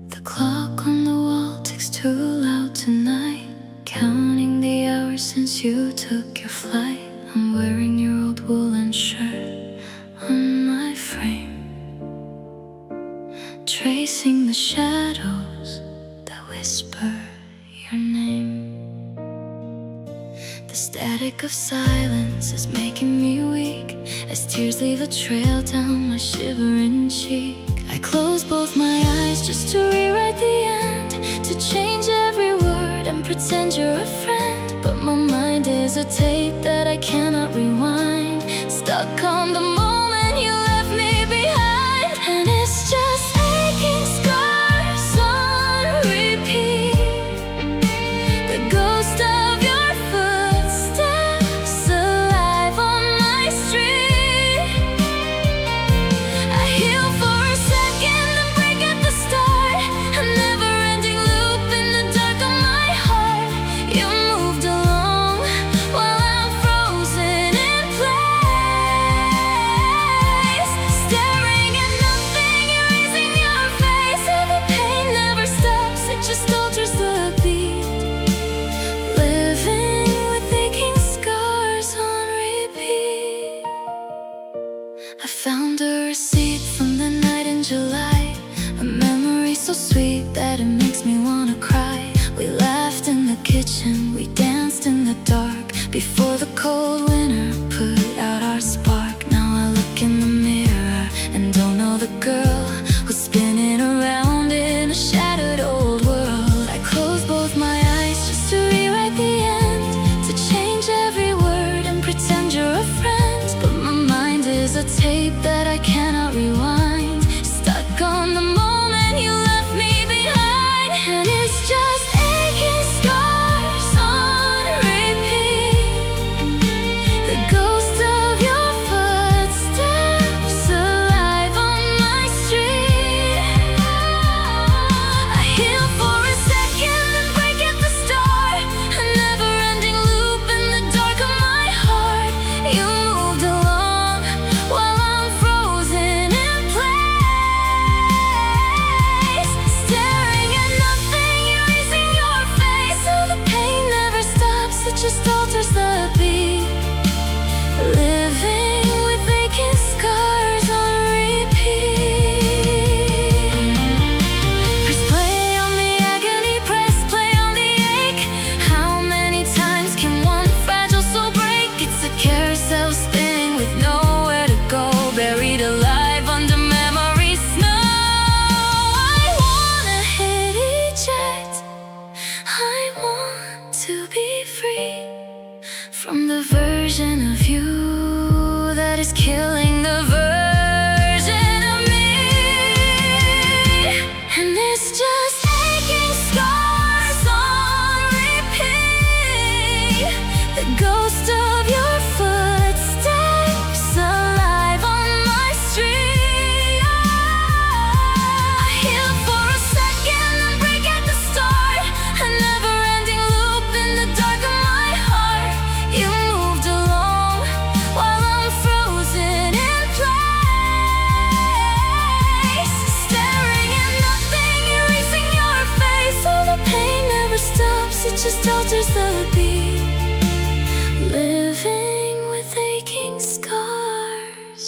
The clock on the wall ticks too loud tonight, counting the hours since you took your flight. I'm wearing your old woolen shirt on my frame, tracing the shadows that whisper your name. The static of silence is making me weak, as tears leave a trail down my shivering cheek. I close both my eyes just to rewrite the end, to change every word and pretend you're a friend. But my mind is a tape that I cannot rewind, stuck on the moment you left me behind. And it's just aching scars on repeat, the ghost of your footsteps alive on my street. I heal for a second and break at the start, a never-ending loop in the dark of my heart. You moved along while I'm frozen in place, staring at nothing, erasing your face. And the pain never stops, it just alters the beat, living with aching scars on repeat. I found a receipt from the night in July, a memory so sweet that it makes me wanna cry. We laughed in the kitchen, we danced in the dark, before the cold winter put out our spark. Now I look in the mirror and don't know the girl who's spinning around in a shattered old world. I close both my eyes just to rewrite the end, to change every word and pretend you're a friend. But my mind is a tape that I cannot rewind, stuck on the moment you left me behind. And it's just aching scars on repeat, the ghost of your footsteps alive on my street. I heal for a second and break at the start, a never-ending loop in the dark of my heart. You moved along while I'm frozen in place, staring at nothing, erasing your face. So the pain never stops, it just alters the beat, living with aching scars on repeat. Press play on the agony, press play on the ache. How many times can one fragile soul break? It's a carousel spinning with nowhere to go, buried alive under memory's snow. I wanna hit eject, I want to be free from the version of you that is killing the version of me. And it's just aching scars on repeat, the ghost of your footsteps alive on my street. I heal for a second and break at the start, a never-ending loop in the dark of my heart. You moved along while I'm frozen in place, staring at nothing, erasing your face. So the pain never stops, it just alters the beat, living with aching scars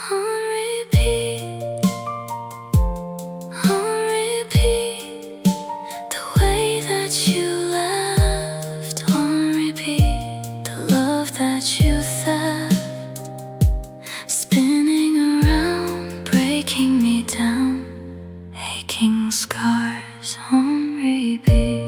on repeat, on repeat. The way that you left on repeat, the love that you theft, spinning around, breaking me down, aching scars on repeat.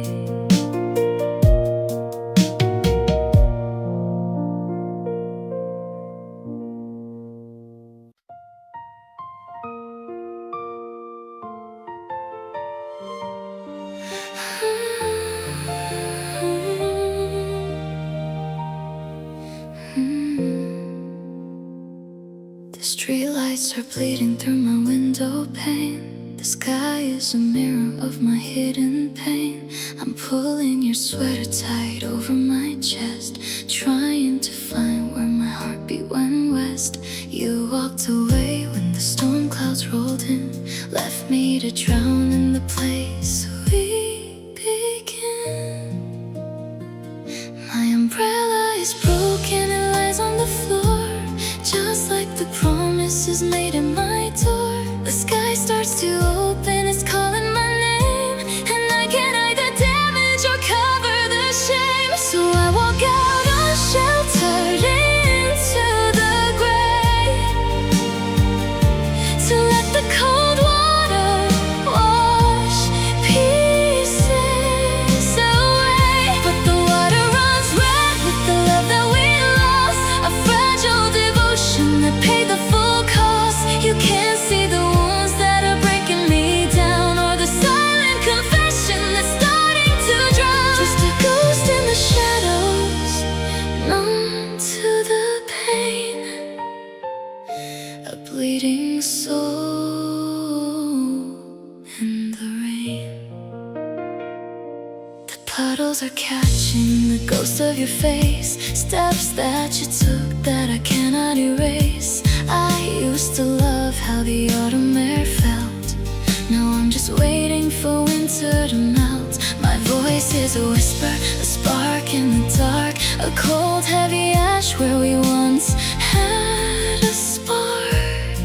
The streetlights are bleeding through my window pane. The sky is a mirror of my hidden pain. I'm pulling your sweater tight over my chest, trying to find where heartbeat went west. You walked away when the storm clouds rolled in, left me to drown in the place we began. My umbrella is broken, it lies on the floor, just like the promises made at my door. The sky starts to open, it's calling my name, and I can't hide the damage or cover the shame. So I walk out unsheltered into the gray, to let the cold water wash pieces away. But the water runs red with the love that we lost, a fragile devotion that paid the full cost. You can't see the wounds that are breaking me down, or the silent confession that's starting to drown. Just a ghost in the shadows, numb to the pain, a bleeding soul in the rain. The puddles are catching the ghost of your face, steps that you took that I cannot erase. I used to love how the autumn air felt, now I'm just waiting for winter to melt. My voice is a whisper, a spark in the dark, a cold heavy ash where we once had a spark.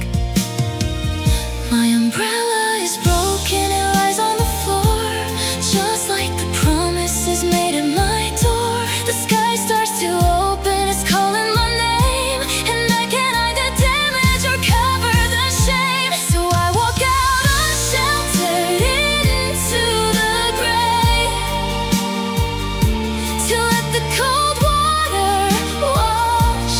My umbrella is broken, it lies on the floor, just like the promises made at my door. The sky starts to open, it's calling my name, and I can't hide the damage or cover the shame. So I walk out unsheltered into the gray, to let the cold water wash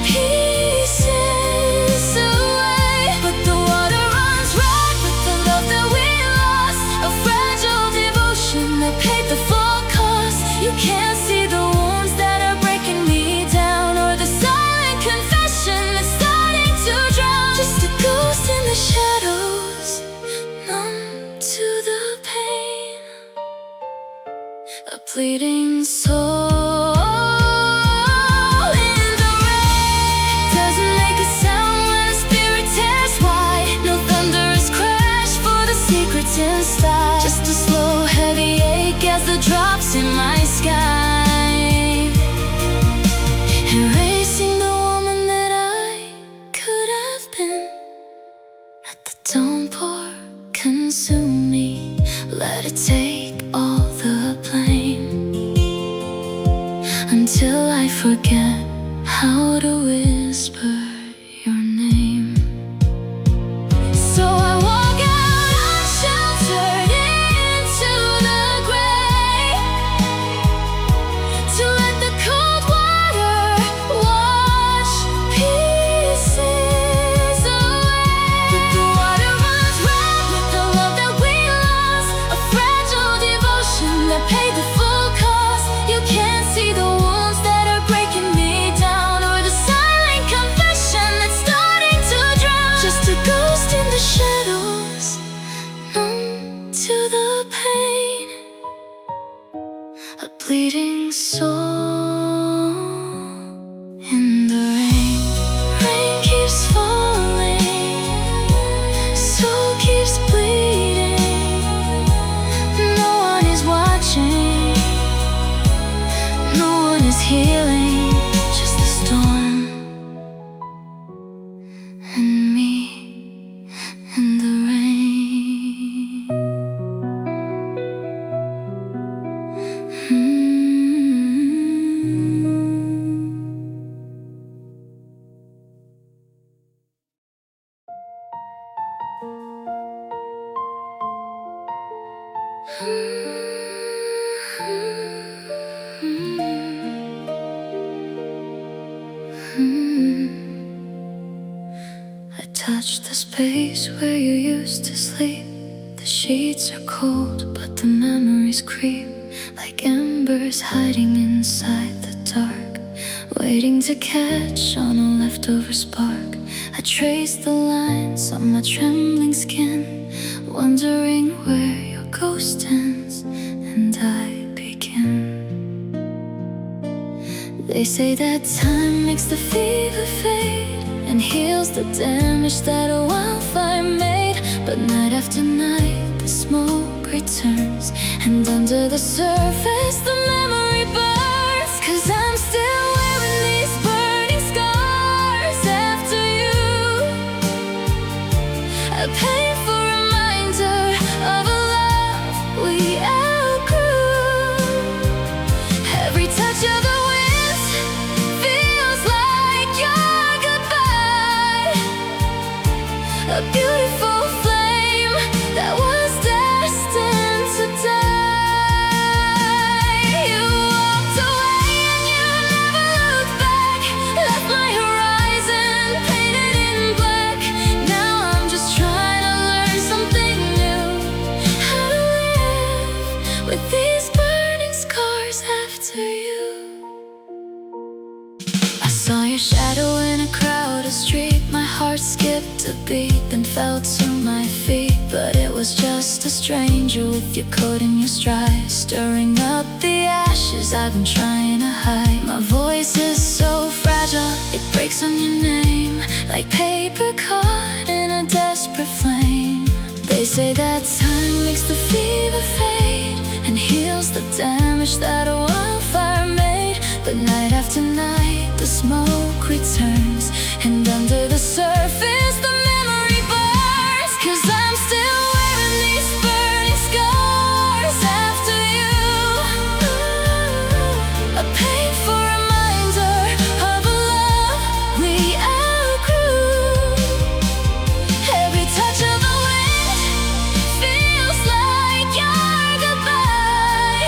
pieces away. But the water runs red with the love that we lost, a fragile devotion that paid the full cost. You can't see the wounds that are breaking me down, or the silent confession that's starting to drown. Just a ghost in the shadows, numb to the pain, a bleeding soul in the rain. Doesn't make a sound when a spirit tears wide, no thunderous crash for the secrets inside. Just a slow heavy ache as the drops in my sky, erasing the woman that I could have been. Let the downpour consume me, let it take all the blame, until I forget how to whisper your name. So I walk out unsheltered into the gray, to let the cold water wash pieces away. But the water runs red with the love that we lost, a fragile devotion that paid the full cost. You can't see the wounds that are breaking me down, or the silent confession that's starting to drown. Just a ghost in the shadows, numb to the pain, a bleeding soul in the rain. Rain keeps falling, soul keeps bleeding. No one is watching, no one is healing, just the storm and me and the rain. I touched the space where you used to sleep. The sheets are cold, but the memories creep like embers hiding inside the dark, waiting to catch on a leftover spark. I traced the lines on my trembling skin, wondering where your ghost ends and I begin. They say that time makes the fever fade and heals the damage that a wildfire made. But night after night the smoke returns, and under the surface the memory burns. 'Cause I'm still wearing these burning scars after you, a painful reminder of a love we outgrew. Every touch of the wind feels like your goodbye, a beautiful flame that was destined to die. You walked away and you never looked back, left my horizon painted in black. Now I'm just trying to learn something new, how to live with these burning scars after you. I saw your shadow in a crowded street. My heart skipped a beat, then fell to my feet. But it was just a stranger with your coat and your stride, stirring up the ashes I've been trying to hide. My voice is so fragile, it breaks on your name, like paper caught in a desperate flame. They say that time makes the fever fade and heals the damage that a wildfire made. But night after night the smoke returns, and under the surface the memory burns. 'Cause I'm still wearing these burning scars after you, a painful reminder of a love we outgrew. Every touch of the wind feels like your goodbye,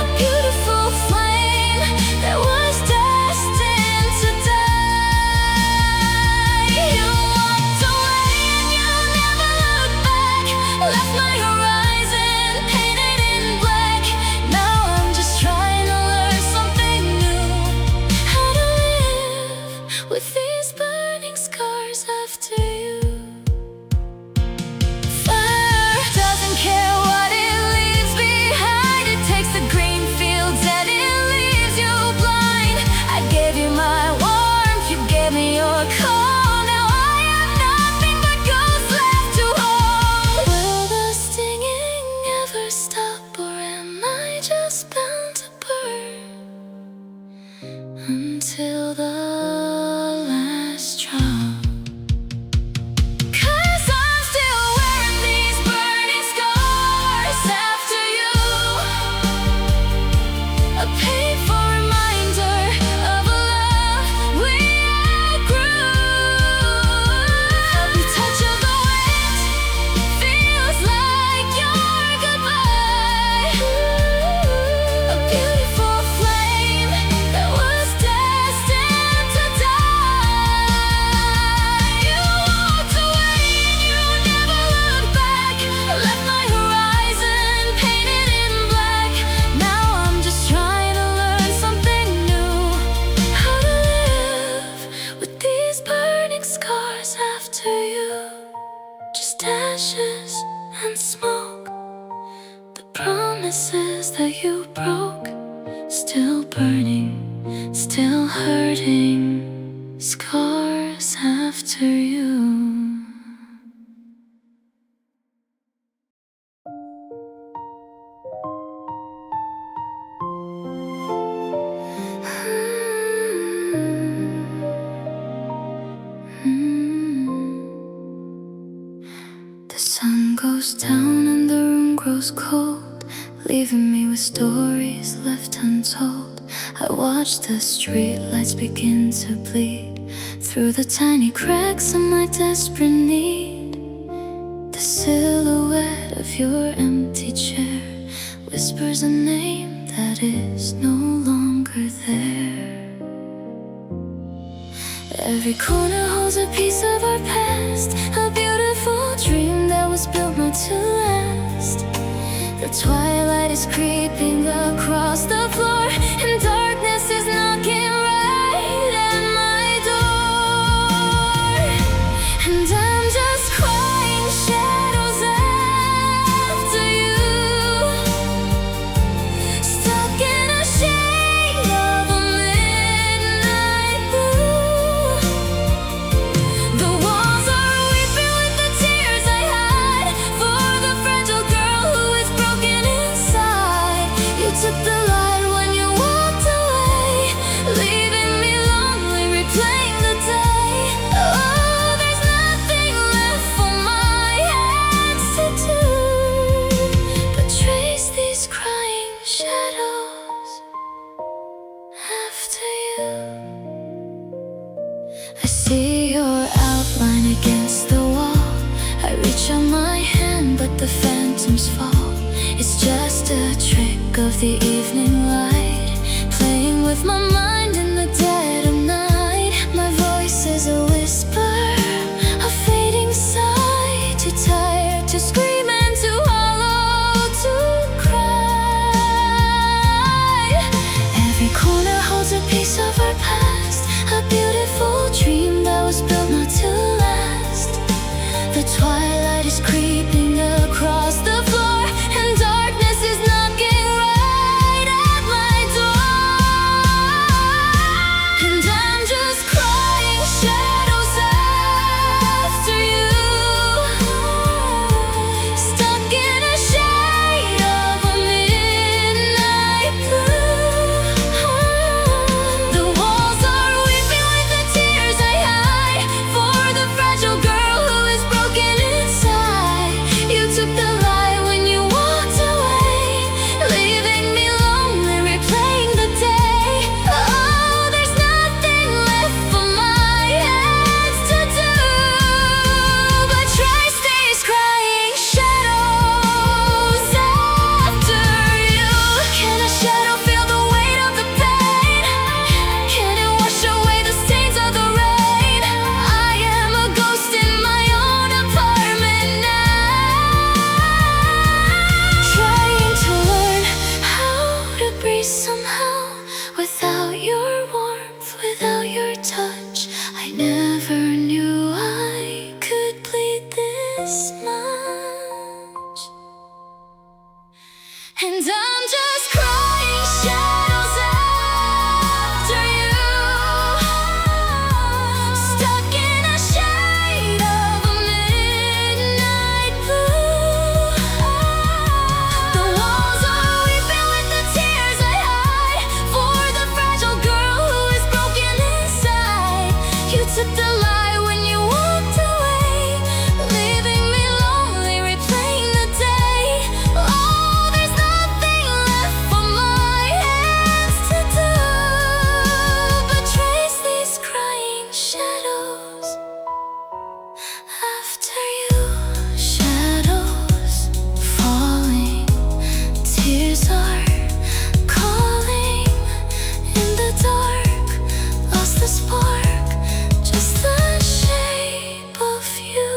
a beautiful flame that was destined to die. You walked away and you never looked back, left my horizon painted in black. Now I'm just trying to learn something new, how to live with these burning scars after you. Fire doesn't care what it leaves behind. It takes the green fields and it leaves you blind. I gave you my warmth, you gave me your call. Now I have nothing but ghosts left to hold. Will the stinging ever stop, or am I just bound to burn until the last drop? 'Cause I'm still wearing these burning scars after you, a painful reminder of a love we outgrew. Every touch of the wind feels like your goodbye, a beautiful flame that was destined to die. You walked away and you never looked back, left my horizon painted in black. Now I'm just trying to learn something new, how to live with these burning scars after you. Just ashes and smoke, the promises that you broke, still burning, still hurting, scars after you. The sun goes down and the room grows cold, leaving me with stories left untold. I watch the streetlights begin to bleed through the tiny cracks of my desperate need. The silhouette of your empty chair whispers a name that is no longer there. Every corner holds a piece of our past, a beautiful dream that was built not to last. The twilight is creeping across the floor, and darkness is knocking right at my door. And I'm just crying shadows after you, stuck in a shade of blossoms fall. It's just a trick of the evening light, playing with my mind in the dead of night. My voice is a whisper, a fading sigh, too tired to scream and too hollow to cry. Every corner holds a piece of our past, a beautiful dream that was built not to last. The twilight is creeping across the floor, and darkness is knocking right at my door. And I'm just crying shadows after you, stuck in a shade of a midnight blue. The walls are weeping with the tears I hide for the fragile girl who is broken inside. You took the light when you walked away, leaving me lonely, replaying the day. Oh, there's nothing left for my hands to do but trace these crying shadows after you. Can a shadow feel the weight of the pain? Can it wash away the stains of the rain? I am a ghost in my own apartment now, trying to learn how to breathe somehow, without your warmth, without your touch. I never knew I could bleed this much. And I'm just crying shadows after you, stuck in a shade of a midnight blue. The walls are weeping with the tears I hide for the fragile girl who is broken inside. You took the light when you walked away, leaving me lonely, replaying the day. Oh, there's nothing left for my hands to do but trace these crying shadows after you. Shadows falling, tears are calling in the dark. Lost the spark, just the shape of you,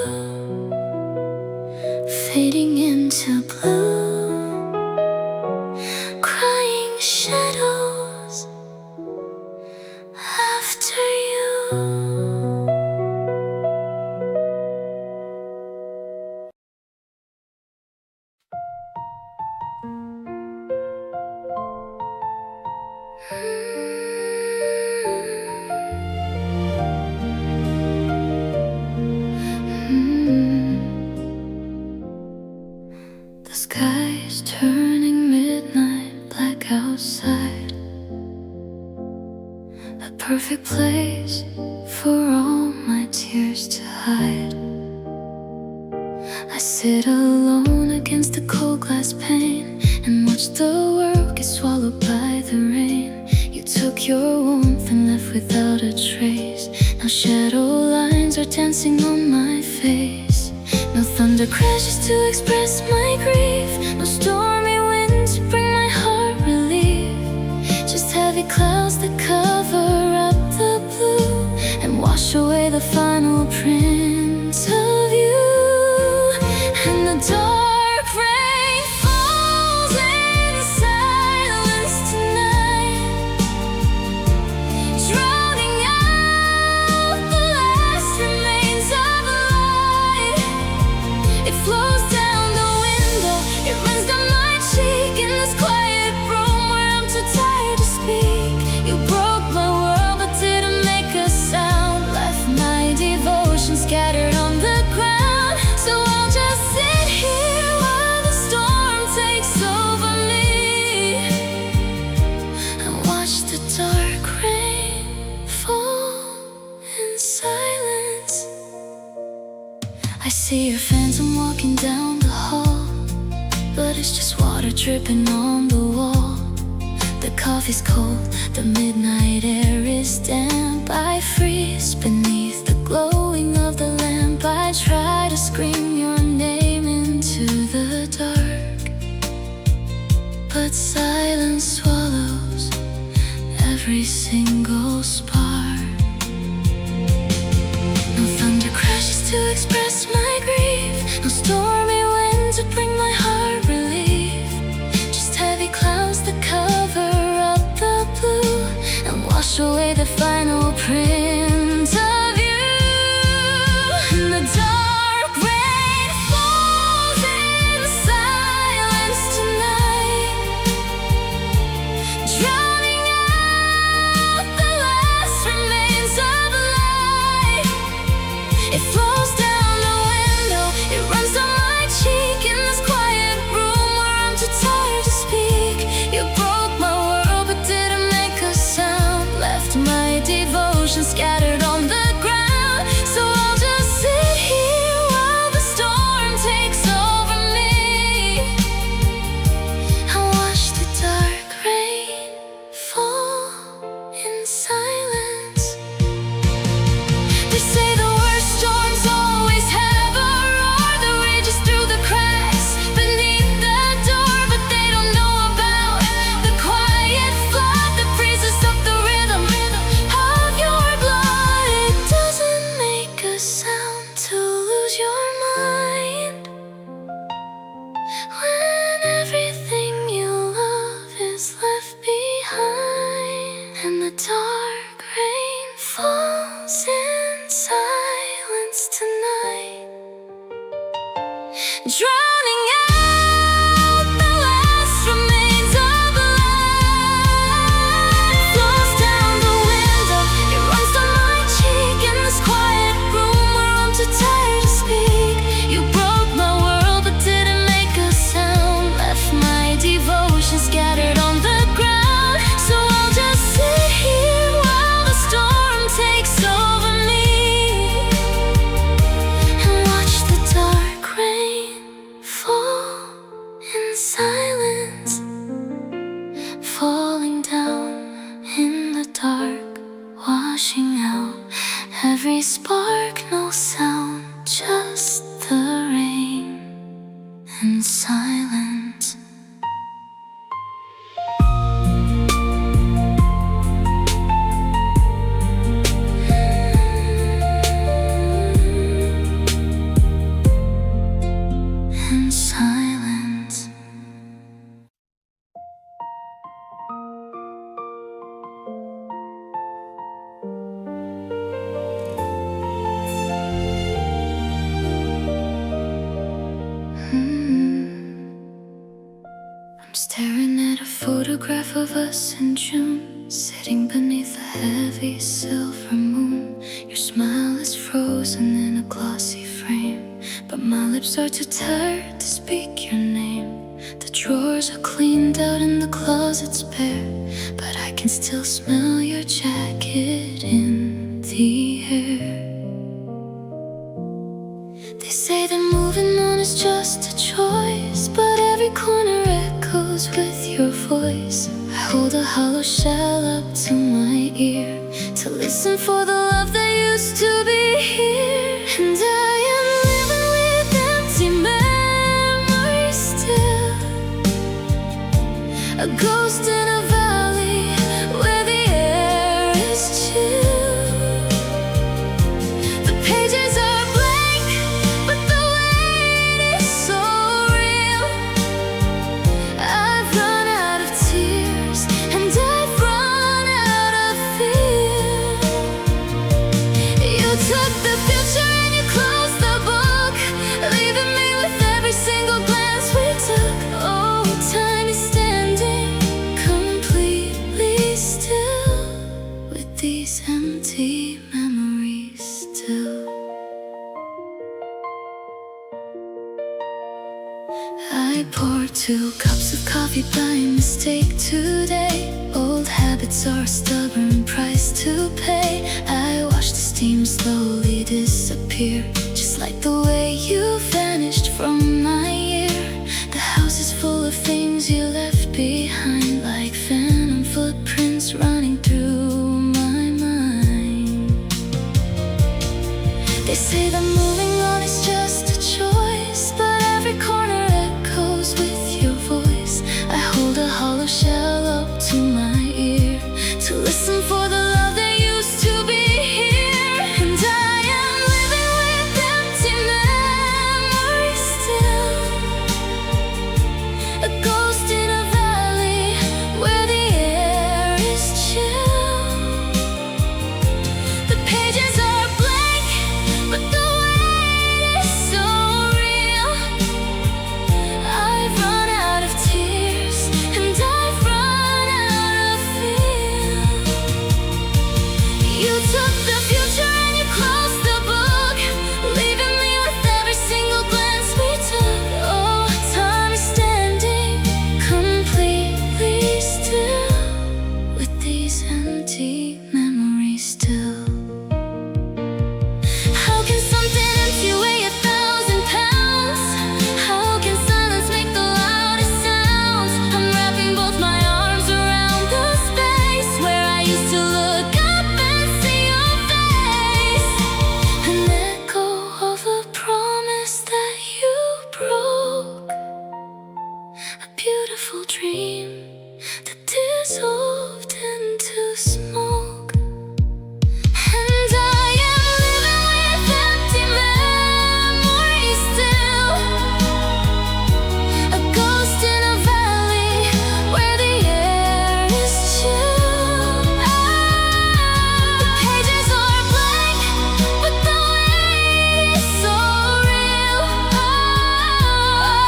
fading into blue. Crying shadows after you. The sky's turning midnight black outside, a perfect place for all my tears to hide. I sit alone against the cold glass pane and watch the world get swallowed by the rain. You took your warmth and left without a trace. Now shadow lines are dancing on my face. No thunder crashes to express my grief, no stormy wind to bring my heart relief. Just heavy clouds that cover up the blue and wash away the final print of you. And the dark rain falls in silence tonight, drowning out the last remains of light. It flows down the window, it runs down my cheek, in this quiet room where I'm too tired to speak. You broke my world but didn't make a sound, left my devotion scattered on the ground. So I'll just sit here while the storm takes over me and watch the dark rain fall in silence. I see your phantom walking down the hall, but it's just water dripping on the wall. The coffee's cold, the midnight air is damp. I freeze beneath the glowing of the lamp. I try to scream your name into the dark. that silence swallows every single spark. No thunder crashes to express my grief, no stormy wind to bring my heart relief. Just heavy clouds that cover up the blue and wash away the final print of you. In the dark, rain falls in silence tonight, drowning out the last remains of light. It flows down the window, it runs down my cheek in this quiet room where I'm too tired to speak. You broke my world but didn't make a sound, left my devotion scattered on the ground. So I'll just sit here while the storm takes over me and watch the dark rain fall in silence. They say the worst storms always have a roar that rages through the cracks beneath the door, but they don't know about the quiet flood that freezes up the rhythm of your blood. It doesn't make a sound to lose your mind when everything you love is left behind, and the dark rain falls in silence tonight, drowning out the last remains of light. Flows down the window, it runs down my cheek in this quiet room where I'm too tired to speak. You broke my world but didn't make a sound, left my devotion scattered on the ground. So I'll just sit here while the storm takes over me and watch the dark rain fall in silence, falling down in the dark, washing out every spark. No sound, just the rain and silence. And silence. I'm staring at a photograph of us in June, sitting beneath a heavy silver moon. Your smile is frozen in a glossy frame, but my lips are too tired to speak your name. The drawers are cleaned out and the closet's bare, but I can still smell your jacket in the air. They say that moving on is just a choice, but every corner echoes with your voice. I hold a hollow shell up to my ear to listen for the love that used to be here. And I am living with empty memories still, a ghost in a valley where the air is chill. The pages are blank, but the weight is so real. I've run out of tears and I've run out of fear. You took the future and you closed the book, leaving me with every single glance we took. Oh, time is standing completely still with these empty memories still. I poured 2 cups of coffee by mistake today. Old habits are a stubborn price to pay. I watched the steam slowly disappear, just like the way you vanished from my ear. The house is full of things you left behind, like phantom footprints running through my mind. They say that moving on is just a choice, but every corner echoes with your voice. I hold a a beautiful dream that dissolved into smoke. And I am living with empty memories still, a ghost in a valley where the air is chill. The pages are blank, but the weight is so real.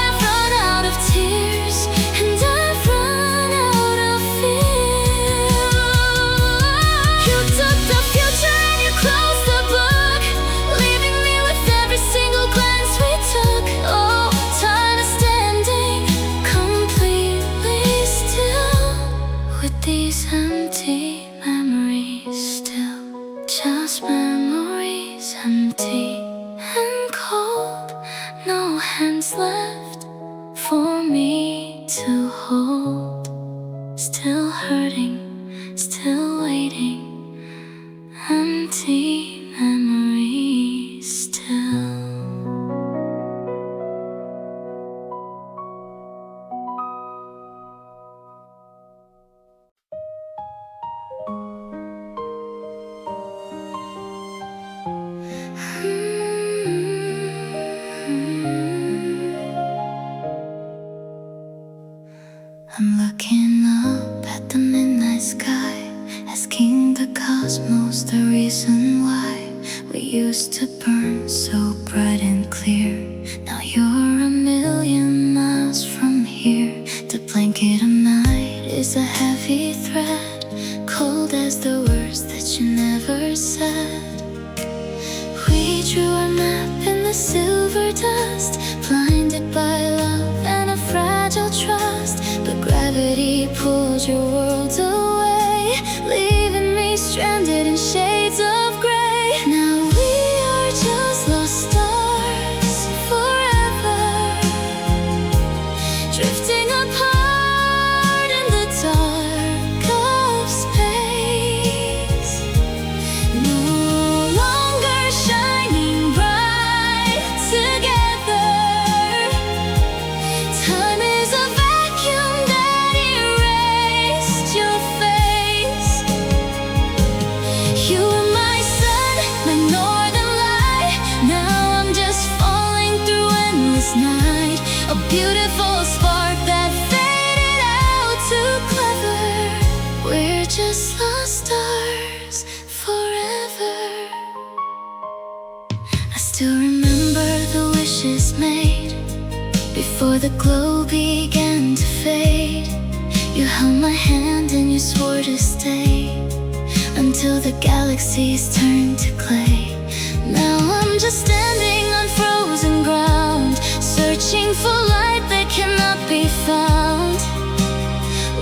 I've run out of tears and I've run out of fear. You took the future and you closed the book, leaving me with every single glance we took. Oh, time is standing completely still, with these empty memories still. Just memories, empty and cold. No hands left for me to hold. Still hurting, still waiting. Empty memories still. I'm looking up at the midnight sky, asking the cosmos the reason why we used to burn so bright and clear. Now you're a million miles from here. The blanket of night is a heavy thread, cold as the words that you never said. We drew our map in the silver dust, blinded by love and a fragile trust. But gravity pulled your world away, leaving me stranded in shades of gray. Now we are just lost stars forever, drifting apart in the dark of space. No longer shining bright together. Time is a vacuum that erased your face. You were my sun, my northern light. Now I'm just falling through endless night, a beautiful spark that faded out too clever. We're just lost stars forever. I still remember the wishes made before the glow began to fade. You held my hand and you swore to stay until the galaxies turned to clay. Now I'm just standing on frozen ground, searching for light that cannot be found.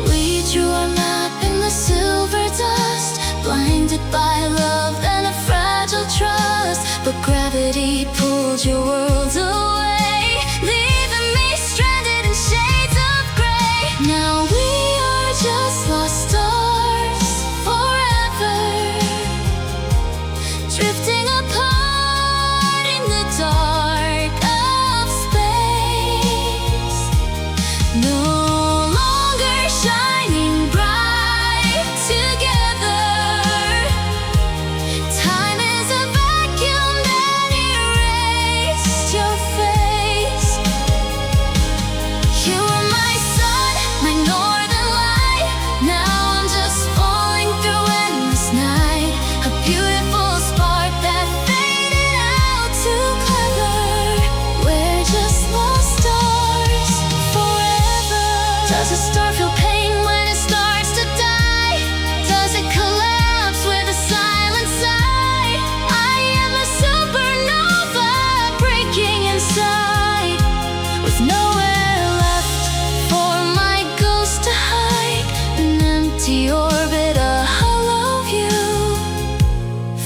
We drew our map in the silver dust, blinded by love and a fragile trust. But gravity pulled your world away, leaving me stranded in shades of gray. Now we are just lost stars forever, drifting apart in the dark of space. No longer shining bright together. Time is a vacuum that erased your face. You were my sun, my northern light. Now I'm just falling through endless night, a beautiful spark that faded out too clever. We're just lost stars forever. Does a star feel pain when it starts to die? Does it collapse with a silent sigh? I am a supernova breaking inside, with nowhere left for my ghost to hide. An empty orbit, a hollow view,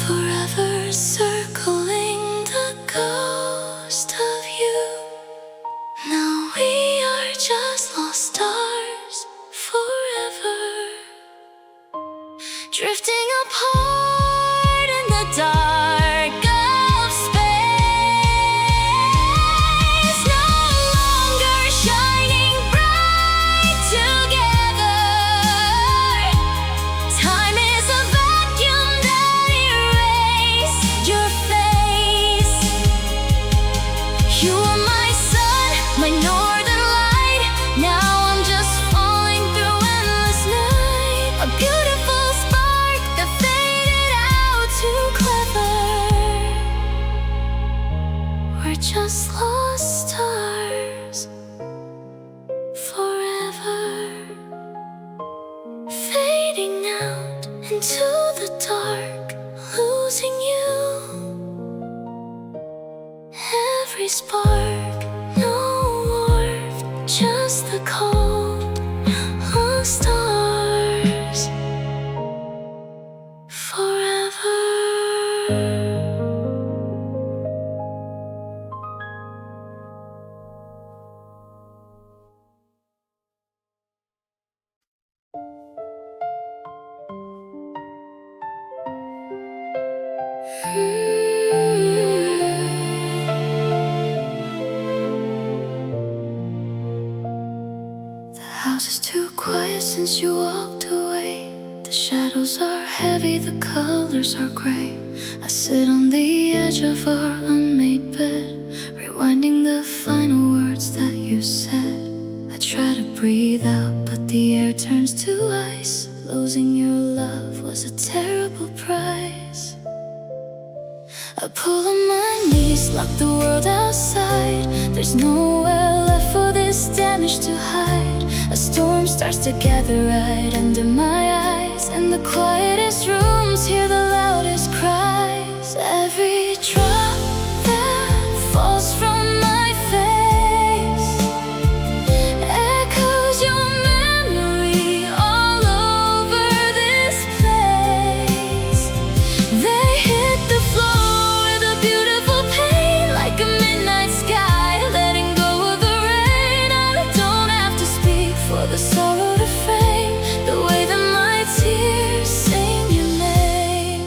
forever circling the ghost of you. Now we are just lost stars forever, drifting apart in the dark of space. No longer shining bright into the dark, losing you. Every spark, no warmth, just the cold of stars. Forever. The house is too quiet since you walked away. The shadows are heavy, the colors are gray. I sit on the edge of our unmade bed, rewinding the final words that you said. I try to breathe out, but the air turns to ice. Losing your love was a terrible price. I pull on my knees, lock the world outside. There's nowhere left for this damage to hide. A storm starts to gather right under my eyes. In the quietest rooms, hear the loudest cries. Every drop that falls from my face echoes your memory all over this place. They hit the floor with a beautiful pain, like a midnight sky letting go of the rain. I don't have to speak for the sorrow to fade, the way that my tears sing your name.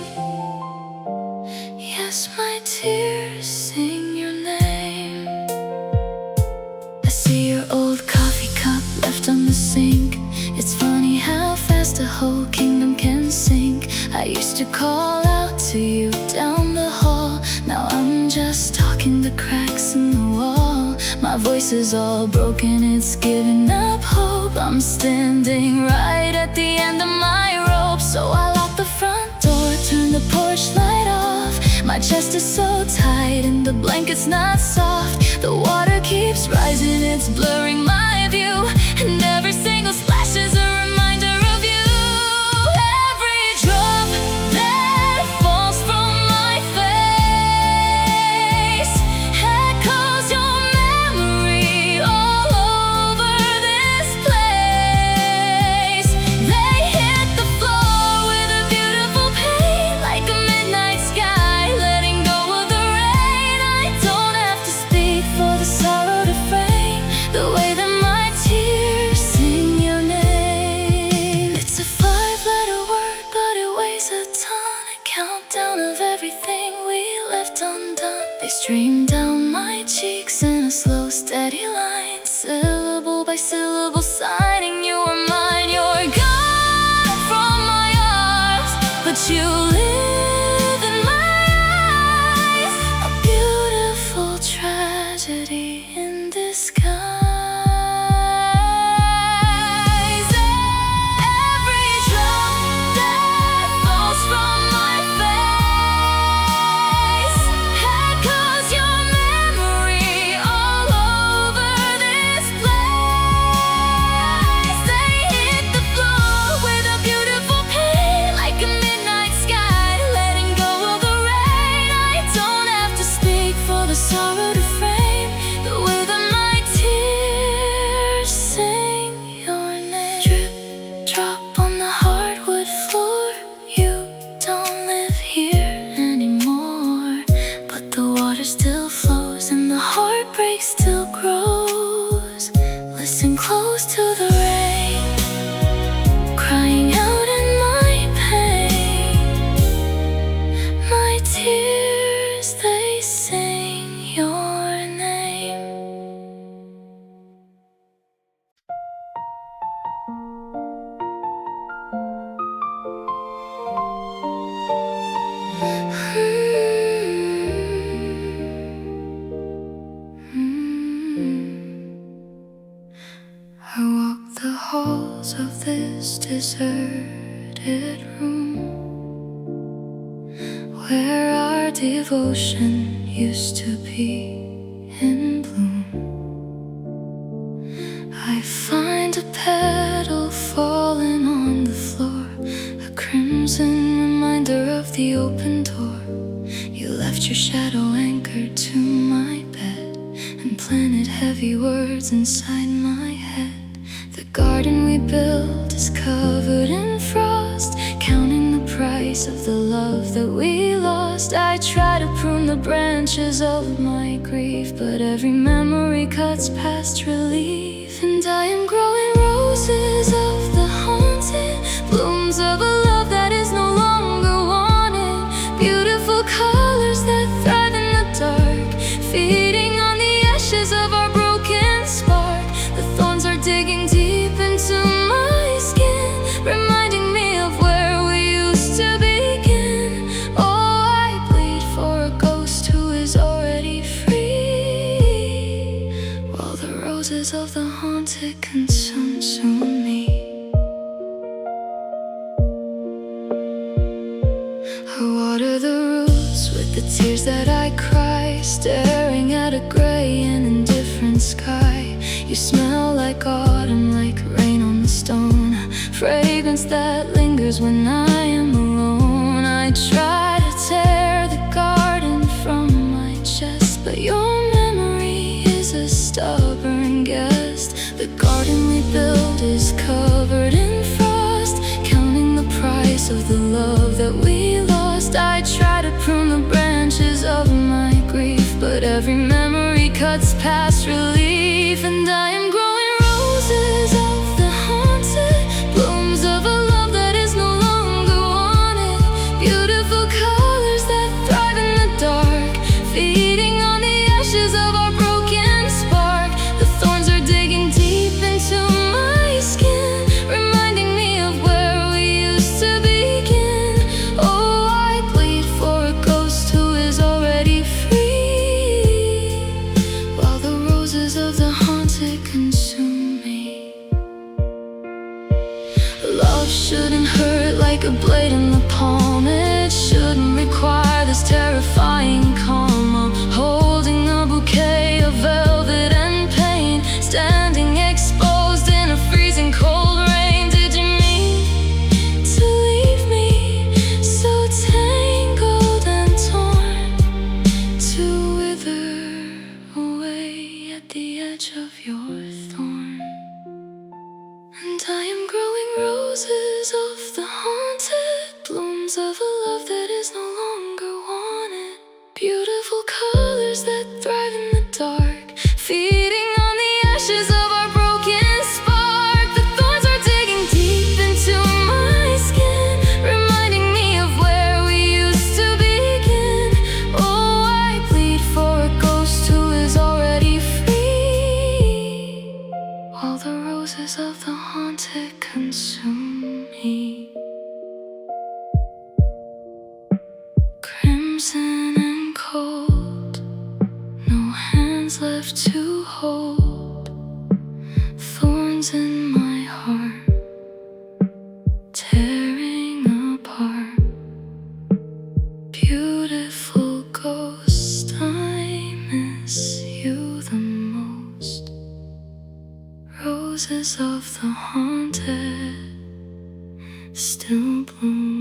Yes, my tears sing your name. I see your old coffee cup left on the sink. It's funny how fast a whole kingdom can sink. I used to call out to you down the hall. Now I'm just talking the cracks in the wall. My voice is all broken, it's giving up hope. I'm standing right at the end of my rope. So I lock the front door, turn the porch light off. My chest is so tight and the blanket's not soft. The water keeps rising, it's blurring my view, and every single splash is a reminder of you. Every drop that falls from my face echoes your memory all over this place. They hit the floor with a beautiful pain, like a midnight sky letting go of the rain. I don't have to speak for the sorrow to fade, the way that my tears sing your name. It's a 5-letter word, but it weighs a ton. A countdown of everything we left undone. They stream down my cheeks in a slow, steady line, syllable by syllable, signing you are mine. You're gone from my arms, but you live in my eyes. A beautiful tragedy in disguise. Every drop that falls from my face echoes your memory all over this place. They hit the floor with a beautiful pain, like a midnight sky letting go of the rain. I don't have to speak for the sorrow to frame, the way that my tears sing your name. Drip, drop on the hardwood floor. You don't live here anymore, but the water still flows and the heartbreak still grows. Listen close to the rain, crying out in my pain. My tears, they sing your name. I walk the halls of this deserted room, where our devotion used to be in bloom. I find a petal falling on the floor, a crimson the open door. You left your shadow anchored to my bed and planted heavy words inside my head. The garden we built is covered in frost, counting the price of the love that we lost. I try to prune the branches of my grief, but every memory cuts past relief. And I am growing roses of the haunted, blooms of a love that is no longer wanted, beautiful colors that thrive in the dark, feeding on the ashes of our broken spark. The thorns are digging deep into my skin, reminding me of where we used to begin. Oh, I bleed for a ghost who is already free, while the roses of the haunted consume me. I water the roots with the tears that I cry, staring at a gray and indifferent sky. You smell like autumn, like rain on the stone, fragrance that lingers when I am alone. I try to tear the garden from my chest, but your memory is a stubborn guest. The garden we built is covered in frost, counting the price of the love that we lost. I try to prune the branches of my grief, but every memory cuts past relief. And I am growing roses of the haunted, blooms of a love that is no longer wanted, beautiful colors that thrive in the dark, feeding on the ashes of our broken spark. The thorns are digging deep into my skin, reminding me of where we used to begin. Oh, I bleed for a ghost who is already free, while the roses of the haunted consume me. Love shouldn't hurt like a blade in the palm. It shouldn't require this terrifying calm. I'm holding a bouquet of velvet and pain, standing exposed in a freezing cold rain. Did you mean to leave me so tangled and torn, to wither away at the edge of your thorn? And I am growing roses of the haunted, blooms of a love that is no longer wanted, beautiful colors that thrive in the dark, feeding on the ashes of our broken spark. The thorns are digging deep into my skin, reminding me of where we used to begin. Oh, I bleed for a ghost who is already free, while the roses of the haunted consume me. Crimson and cold, no hands left to hold, thorns in my heart, tearing apart. Beautiful ghost, I miss you the most. Roses of the haunted still bloom.